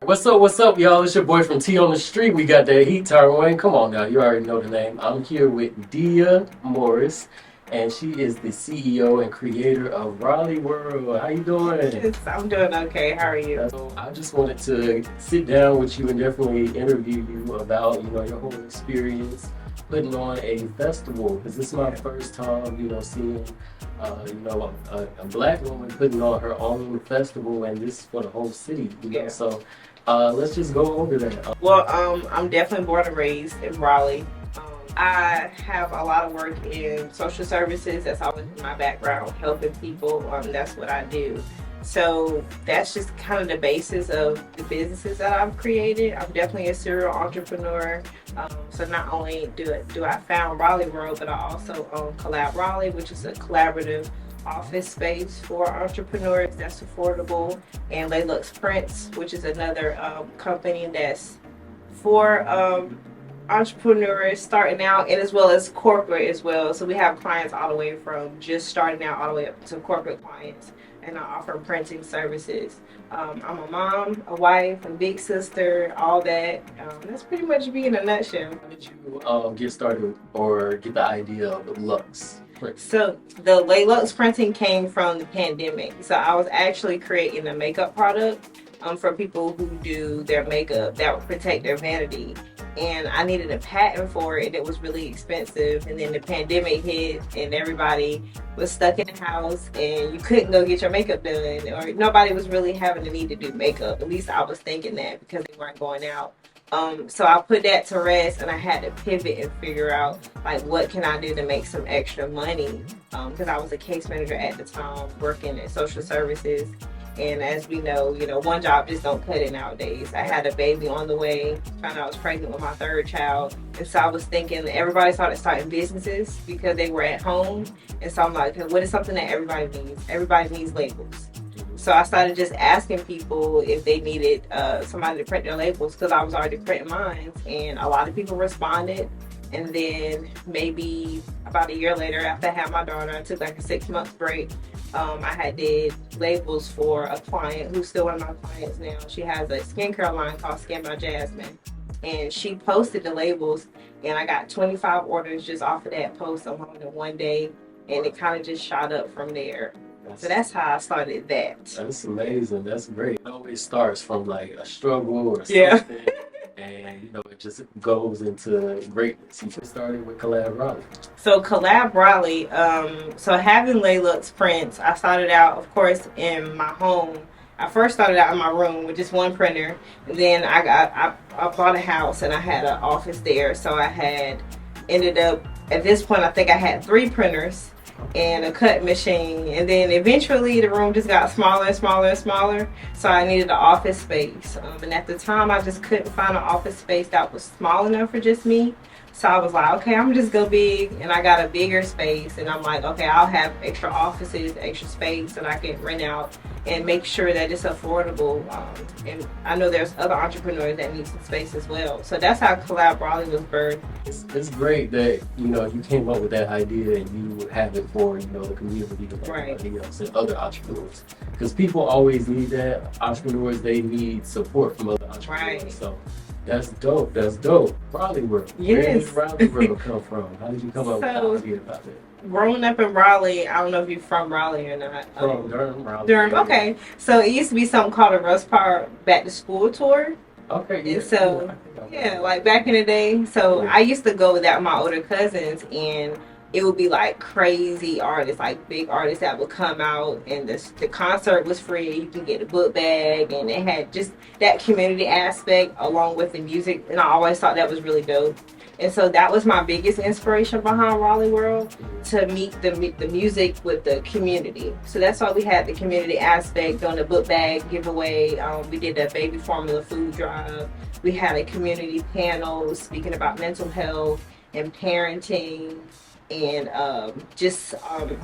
What's up, y'all? It's your boy from T on the Street. We got that heat, Tyrone. Come on now, you already know the name. I'm here with Dia Morris, and she is the CEO and creator of RaleighWrld. How you doing? Yes, I'm doing okay. How are you? So I just wanted to sit down with you and definitely interview you about, your whole experience putting on a festival. Because this is my first time, seeing, a black woman putting on her own festival, and this is for the whole city. So let's just go over that. Well, I'm definitely born and raised in Raleigh. I have a lot of work in social services. That's always been my background, helping people. That's what I do. So that's just kind of the basis of the businesses that I've created. I'm definitely a serial entrepreneur. So not only do I found RaleighWrld, but I also own Collab Raleigh, which is a collaborative office space for entrepreneurs that's affordable, and Laylux Prints, which is another company that's for entrepreneurs starting out, and as well as corporate as well. So we have clients all the way from just starting out all the way up to corporate clients, and I offer printing services. I'm a mom, a wife, a big sister, all that. That's pretty much me in a nutshell. How did you get started or get the idea of the Lux? So the Laylux printing came from the pandemic. So I was actually creating a makeup product for people who do their makeup that would protect their vanity. And I needed a patent for it. It was really expensive. And then the pandemic hit and everybody was stuck in the house and you couldn't go get your makeup done, or nobody was really having the need to do makeup. At least I was thinking that, because they weren't going out. So I put that to rest, and I had to pivot and figure out what can I do to make some extra money, because I was a case manager at the time working in social services. And as we know, one job just don't cut it nowadays. I had a baby on the way, found out I was pregnant with my third child. And so I was thinking everybody started starting businesses because they were at home. And so I'm like, okay, what is something that everybody needs? Everybody needs labels. So I started just asking people if they needed somebody to print their labels, because I was already printing mine. And a lot of people responded. And then maybe about a year later, after I had my daughter, I took a 6-month break. I had did labels for a client who's still one of my clients now. She has a skincare line called Skin by Jasmine. And she posted the labels, and I got 25 orders just off of that post alone in one day. And it kind of just shot up from there. So that's how I started that. That's amazing. That's great. It always starts from a struggle or something. Yeah. And it just goes into greatness. You started with Collab Raleigh. So Collab Raleigh, so having Laylux prints, I started out, of course, in my home. I first started out in my room with just one printer, and then I bought a house and I had an office there. So I had ended up, at this point, I think I had 3 printers and a cut machine, and then eventually the room just got smaller and smaller and smaller, so I needed an office space, and at the time I just couldn't find an office space that was small enough for just me. So I was like, okay, I'm just go big, and I got a bigger space, and I'm like, okay, I'll have extra offices, extra space that I can rent out and make sure that it's affordable. And I know there's other entrepreneurs that need some space as well. So that's how Collab Raleigh was birthed. It's great that you came up with that idea and you would have it for the community and everybody else and other entrepreneurs, because people always need that. Entrepreneurs, they need support from other entrepreneurs. Right. So that's dope. That's dope. RaleighWrld. Yes. Where did RaleighWrld come from? How did you come up with the idea about that? Growing up in Raleigh, I don't know if you're from Raleigh or not. From Durham, Raleigh. Durham, okay. So it used to be something called a Rush Power Back to School Tour. Okay, yeah. And so, back in the day. So I used to go without my older cousins, and it would be crazy artists, big artists that would come out, and the concert was free. You can get a book bag, and it had just that community aspect along with the music, and I always thought that was really dope. And so that was my biggest inspiration behind RaleighWrld, to meet the music with the community. So that's why we had the community aspect on the book bag giveaway. We did a baby formula food drive. We had a community panel speaking about mental health and parenting, and I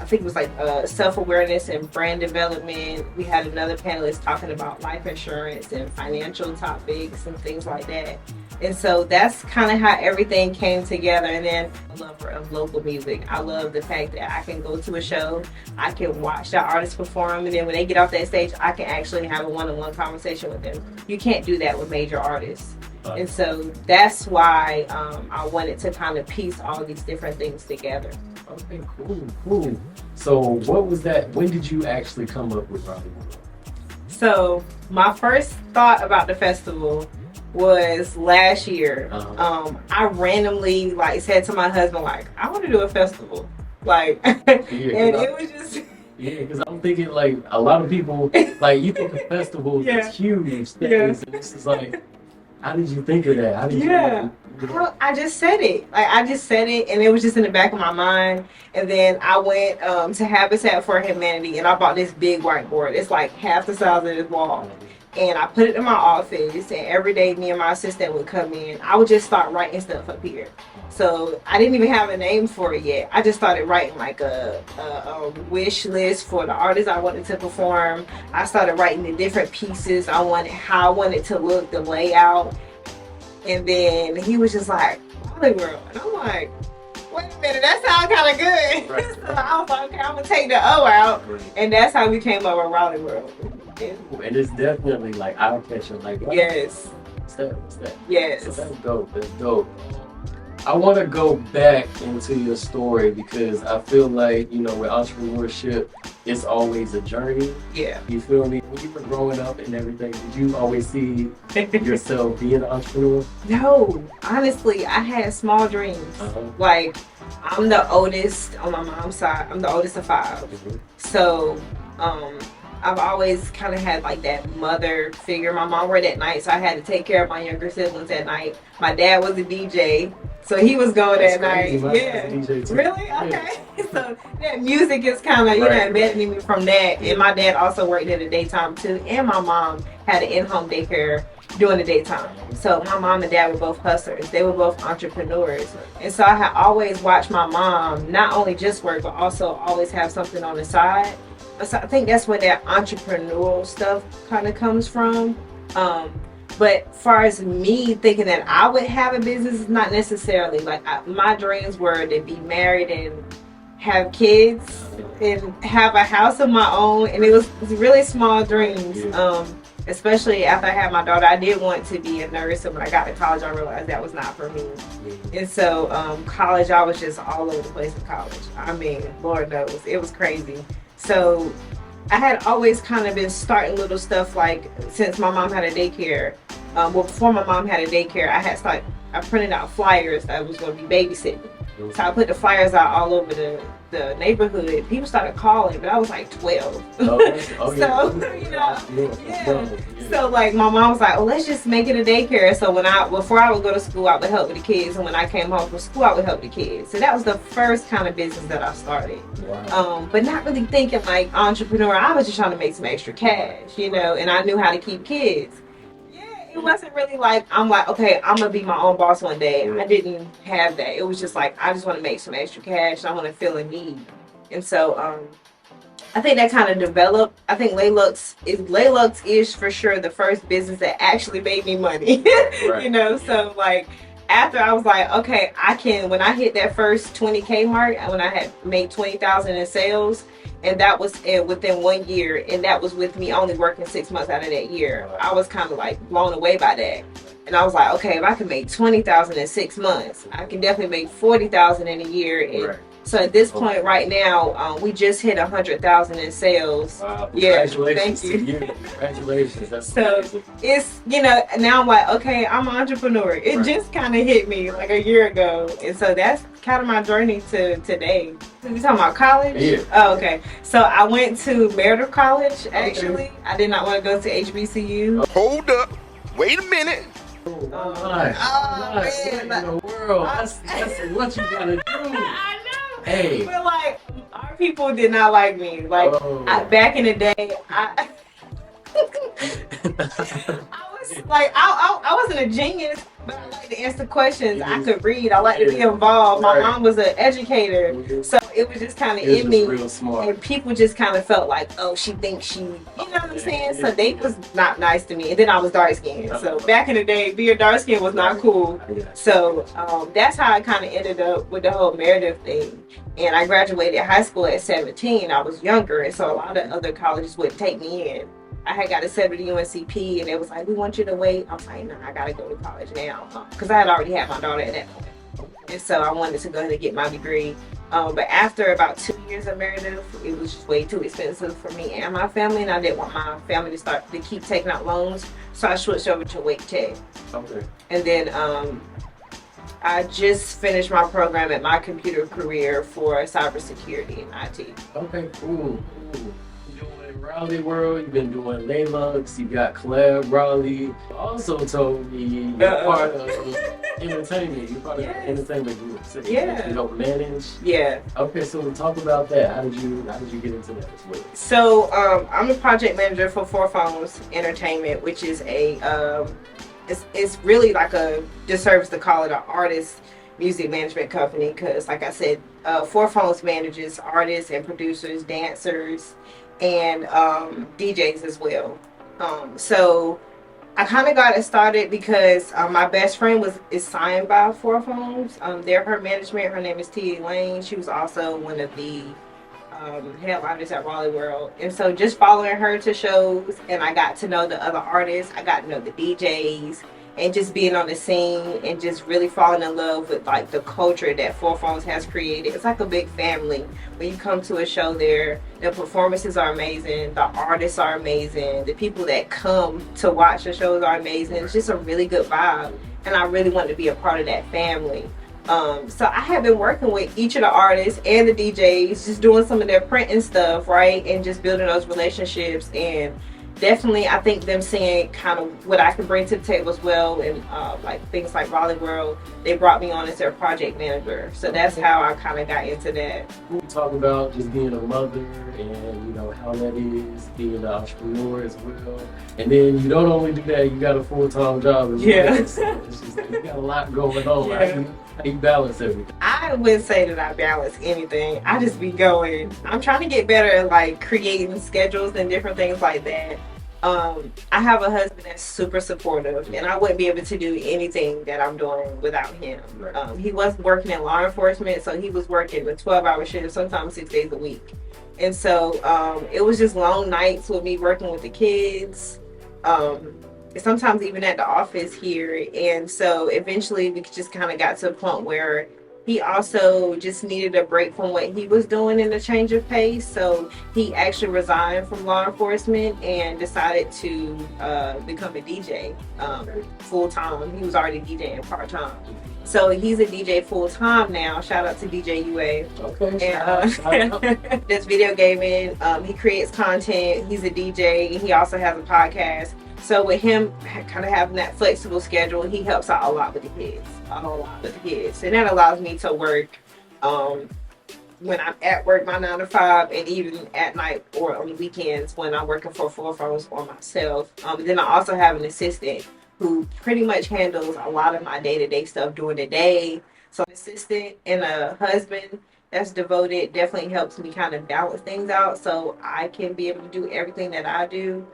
think it was self-awareness and brand development. We had another panelist talking about life insurance and financial topics and things like that. And so that's kind of how everything came together. And then I love of local music. I love the fact that I can go to a show, I can watch the artist perform, and then when they get off that stage, I can actually have a one-on-one conversation with them. You can't do that with major artists. And so that's why I wanted to kind of piece all these different things together. Okay, cool. So what was that? When did you actually come up with RaleighWrld? So my first thought about the festival was last year. I randomly said to my husband, I want to do a festival. And it was just... Yeah, because I'm thinking a lot of people, you think of festivals as huge things, and it's just how did you think of that? How did you Well, I just said it. I just said it, and it was just in the back of my mind. And then I went to Habitat for Humanity, and I bought this big whiteboard. It's half the size of this wall. And I put it in my office, and every day me and my assistant would come in. I would just start writing stuff up here. So I didn't even have a name for it yet. I just started writing a wish list for the artists I wanted to perform. I started writing the different pieces how I wanted to look, the layout. And then he was just like, RaleighWrld. And I'm like, wait a minute, that sounds kind of good. Right. So I was like, okay, I'm going to take the O out. Right. And that's how we came up with RaleighWrld. And it's definitely eye-catching. Yes. What's that? Yes. So that's dope. I want to go back into your story because I feel with entrepreneurship, it's always a journey. Yeah. You feel me? When you were growing up and everything, did you always see yourself being an entrepreneur? No. Honestly, I had small dreams. I'm the oldest on my mom's side. I'm the oldest of 5. Mm-hmm. So, I've always kind of had that mother figure. My mom worked at night, so I had to take care of my younger siblings at night. My dad was a DJ, so he was going at night. Yeah, really? Okay. So that music is kind of embedded in me from that. And my dad also worked in the daytime too, and my mom had an in-home daycare during the daytime. So my mom and dad were both hustlers. They were both entrepreneurs, and so I had always watched my mom not only just work, but also always have something on the side. So I think that's where that entrepreneurial stuff kind of comes from. But as far as me thinking that I would have a business, not necessarily. My dreams were to be married and have kids and have a house of my own. And it was really small dreams. Especially after I had my daughter, I did want to be a nurse. So when I got to college, I realized that was not for me. And so college, I was just all over the place in college. I mean, Lord knows, it was crazy. So I had always kind of been starting little stuff since my mom had a daycare. Before my mom had a daycare, I printed out flyers that was going to be babysitting. So I put the flyers out all over the neighborhood. People started calling, but I was 12. So my mom was like, "Oh, let's just make it a daycare." So before I would go to school, I would help with the kids, and when I came home from school, I would help the kids. So that was the first kind of business that I started. Wow. But not really thinking entrepreneur. I was just trying to make some extra cash, and I knew how to keep kids. It wasn't really okay, I'm gonna be my own boss one day. I didn't have that. It was just I just want to make some extra cash. I want to feel a need. And so I think that kind of developed. I think RaleighWrld is for sure the first business that actually made me money. Right. So after I was okay, when I hit that first 20K mark, when I had made 20,000 in sales, and that was within 1 year, and that was with me only working 6 months out of that year. I was kind of blown away by that. And I was okay, if I can make 20,000 in 6 months, I can definitely make 40,000 in a year. And so at this point right now, we just hit 100,000 in sales. Wow, congratulations. Thank you. Congratulations. That's so amazing. It's, now I'm okay, I'm an entrepreneur. It just kind of hit me a year ago. And so that's kind of my journey to today. You talking about college? Yeah. Oh, okay. So I went to Meredith College, actually. I did not want to go to HBCU. Hold up. Wait a minute. Man. Man. What in the world? That's what you gotta do. I know. Hey. But our people did not like me. Back in the day, I was I wasn't a genius, but I like to answer questions. I could read. I like to be involved. My mom was an educator, so it was just kind of It's in just me. real smart. And people just kind of felt like, oh, she thinks she, you know what I'm saying? So they was not nice to me. And then I was dark skinned. So back in the day, being dark skinned was not cool. So that's how I kind of ended up with the whole Meredith thing. And I graduated high school at 17. I was younger. And so a lot of other colleges wouldn't take me in. I had got accepted to UNCP and it was like, we want you to wait. I'm like, no, I got to go to college now. Because I had already had my daughter at that point. And so I wanted to go ahead and get my degree. But after about 2 years of Meredith, it was just way too expensive for me and my family. And I didn't want my family to start to keep taking out loans. So I switched over to Wake Tech. Okay. And then I just finished my program at my computer career for cybersecurity and IT. Okay, cool. Doing RaleighWrld, you've been doing Laylucks, you got Collab Raleigh. You also told me you're part of entertainment. You're part of the entertainment group. So Yeah. You don't manage. Yeah. Okay, so talk about that. How did you get into that as well? So I'm the project manager for Four Phones Entertainment, which is a it's really like a disservice to call it an artist music management company, because like I said, Four Phones manages artists and producers, dancers, and DJs as well. So I kind of got it started because my best friend is signed by Four Phones. They're her management. Her name is T. Lane. She was also one of the headliners at RaleighWrld. And so just following her to shows, and I got to know the other artists. I got to know the DJs. And just being on the scene and just really falling in love with like the culture that Four Phones has created. It's like a big family. When you come to a show there, the performances are amazing, the artists are amazing, the people that come to watch the shows are amazing. It's just a really good vibe, and I really wanted to be a part of that family. So I have been working with each of the artists and the DJs, just doing some of their printing stuff, right, and just building those relationships. And definitely, I think them seeing kind of what I can bring to the table as well, and like things like RaleighWrld, they brought me on as their project manager. So that's how I kind of got into that. We talk about just being a mother and, you know, how that is, being an entrepreneur as well. And then you don't only do that, you got a full-time job as well. So it's just like you got a lot going on. Yeah. How you balance everything? I wouldn't say that I balance anything. I just be going. I'm trying to get better at like creating schedules and different things like that. I have a husband that's super supportive, and I wouldn't be able to do anything that I'm doing without him. He was working in law enforcement, so he was working a 12-hour shift, sometimes 6 days a week. And so it was just long nights with me working with the kids, sometimes even at the office here. And so eventually we just kind of got to a point where he also just needed a break from what he was doing and a change of pace. So he actually resigned from law enforcement and decided to become a DJ full time. He was already DJing part time. So he's a DJ full time now. Shout out to DJ UA. Okay. And this video gaming. He creates content. He's a DJ. And he also has a podcast. So with him kind of having that flexible schedule, he helps out a lot with the kids, a whole lot with the kids. And that allows me to work when I'm at work, my 9 to 5, and even at night or on the weekends when I'm working for Four Phones or myself. Then I also have an assistant who pretty much handles a lot of my day-to-day stuff during the day. So an assistant and a husband that's devoted definitely helps me kind of balance things out so I can be able to do everything that I do.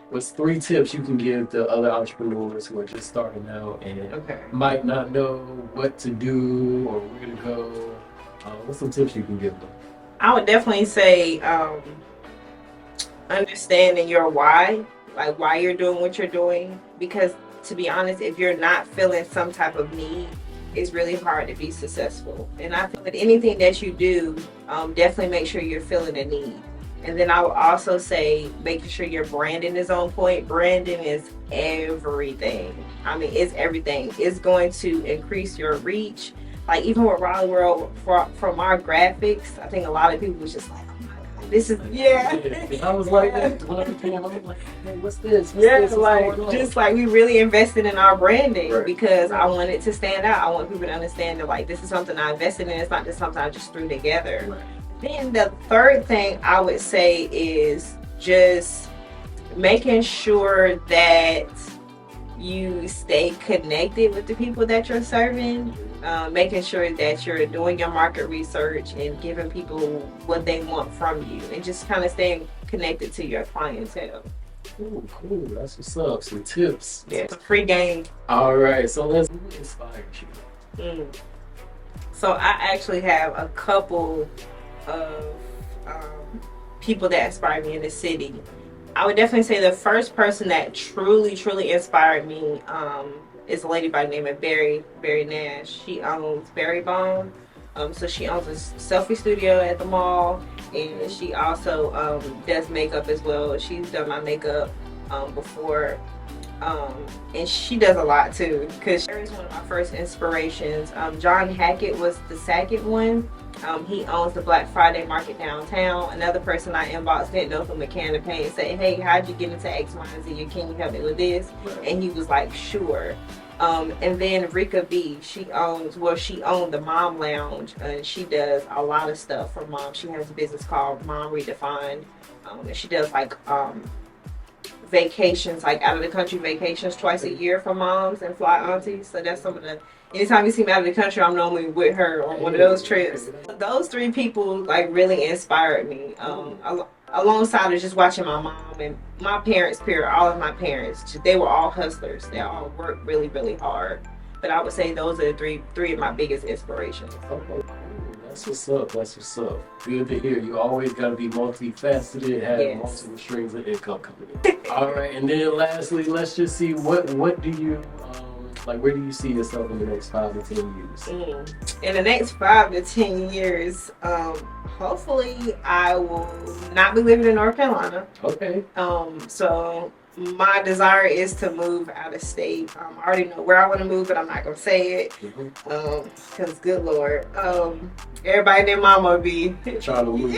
What's 3 tips you can give to other entrepreneurs who are just starting out and might not know what to do or where to go? What's some tips you can give them? I would definitely say understanding your why, like why you're doing what you're doing. Because to be honest, if you're not feeling some type of need, it's really hard to be successful. And I feel that anything that you do, definitely make sure you're feeling a need. And then I would also say making sure your branding is on point. Branding is everything. I mean, it's everything. It's going to increase your reach. Like even with RaleighWrld, from our graphics, I think a lot of people was just like, oh my God, this is, I was like, when I came, I was like, hey, what's this? Just like we really invested in our branding because I wanted to stand out. I want people to understand that like this is something I invested in. It's not just something I just threw together. Right. Then the third thing I would say is just making sure that you stay connected with the people that you're serving, making sure that you're doing your market research and giving people what they want from you, and just kind of staying connected to your clientele. Cool. That's what's up. Some tips. Yeah, it's a free game. All right. So who inspired you? So I actually have a couple of people that inspired me in the city. I would definitely say the first person that truly inspired me is a lady by the name of Barry Nash. She owns Berry Bomb. So she owns a selfie studio at the mall, and she also does makeup as well. She's done my makeup before, and she does a lot too, because Barry's one of my first inspirations. John Hackett was the second one. He owns the Black Friday Market downtown. Another person I inboxed, didn't know from a can of paint, said, hey, how'd you get into X, Y, and Z? Can you help me with this? And he was like, sure. And then Rika B, she owned the Mom Lounge, and she does a lot of stuff for mom. She has a business called Mom Redefined, and she does like vacations, like out of the country vacations twice a year for moms and fly aunties. So that's some of the, anytime you see me out of the country, I'm normally with her on one of those trips. Those three people like really inspired me. Alongside of just watching my mom and my parents, all of my parents, they were all hustlers. They all worked really hard. But I would say those are the three of my biggest inspirations. Okay, cool. That's what's up. Good to hear. You always got to be multifaceted, have multiple streams of income coming in. All right, and then lastly, let's just see what do you where do you see yourself in the next 5 to 10 years? In the next 5 to 10 years, hopefully I will not be living in North Carolina. Okay. So my desire is to move out of state. I already know where I want to move, but I'm not gonna say it. Because good Lord, everybody and their mama be trying to move.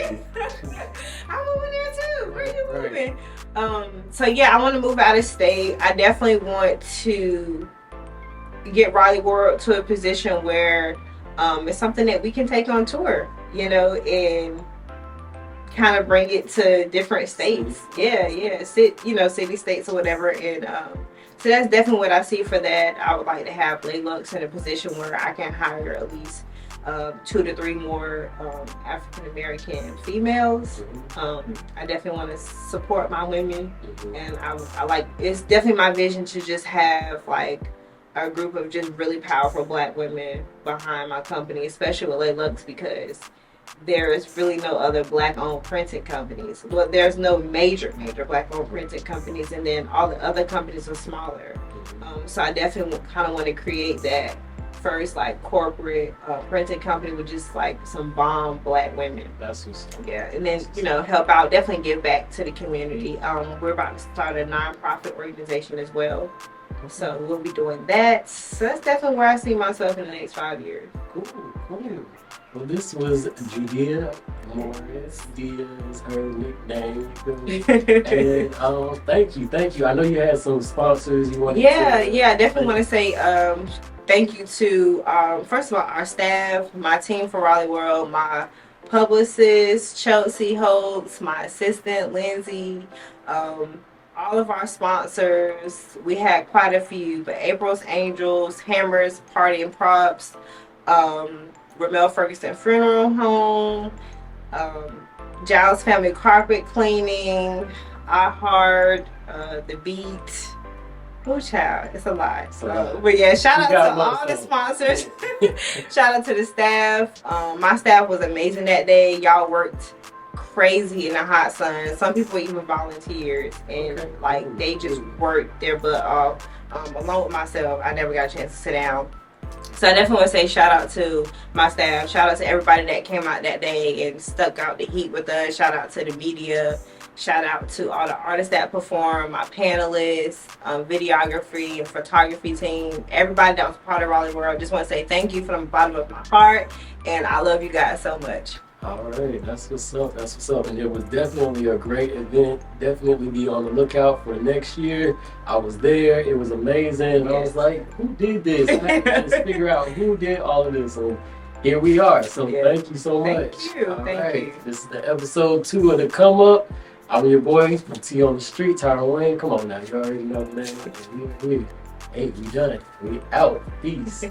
I'm moving there too. Where are you moving? So yeah, I want to move out of state. I definitely want to get RaleighWrld to a position where it's something that we can take on tour, and kind of bring it to different states. City states or whatever. And so that's definitely what I see for that. I would like to have RaleighWrld in a position where I can hire at least 2 to 3 more African American females. I definitely want to support my women, and I like, it's definitely my vision to just have like a group of just really powerful Black women behind my company, especially with RaleighWrld, because there is really no other Black-owned printing companies. Well, there's no major Black-owned printing companies, and then all the other companies are smaller. So I definitely kind of want to create that first like corporate printing company with just like some bomb Black women. That's what's up. Yeah, and then help out, definitely give back to the community. We're about to start a nonprofit organization as well. So we'll be doing that. So that's definitely where I see myself in the next 5 years. Cool. Well, this was Judaea Morris. Dia is her nickname. And thank you. I know you had some sponsors you wanted to. Yeah, I definitely want to say thank you to first of all our staff, my team for RaleighWrld, my publicist Chelsea Holtz, my assistant Lindsay, all of our sponsors. We had quite a few, but April's Angels, Hammers Party and Props, Ramel Ferguson Funeral Home, Giles Family Carpet Cleaning, I Heart, The Beat. Oh, child, it's a lot. But yeah, shout out to all the sponsors. Shout out to the staff. My staff was amazing that day. Y'all worked crazy in the hot sun. Some people even volunteered, and they just worked their butt off. Along with myself, I never got a chance to sit down. So I definitely want to say shout out to my staff. Shout out to everybody that came out that day and stuck out the heat with us. Shout out to the media. Shout out to all the artists that performed, my panelists, videography and photography team, everybody that was part of RaleighWrld. Just want to say thank you from the bottom of my heart, and I love you guys so much. All right, that's what's up. And it was definitely a great event. Definitely be on the lookout for next year. I was there. It was amazing. Yes. I was like, who did this? I had to just figure out who did all of this. So here we are. So thank you so much. Thank you. Thank you. This is the episode 2 of The Come Up. I'm your boy from T on the Street, Tyron Wayne. Come on now, you already know the name. Hey, we done it. We out. Peace.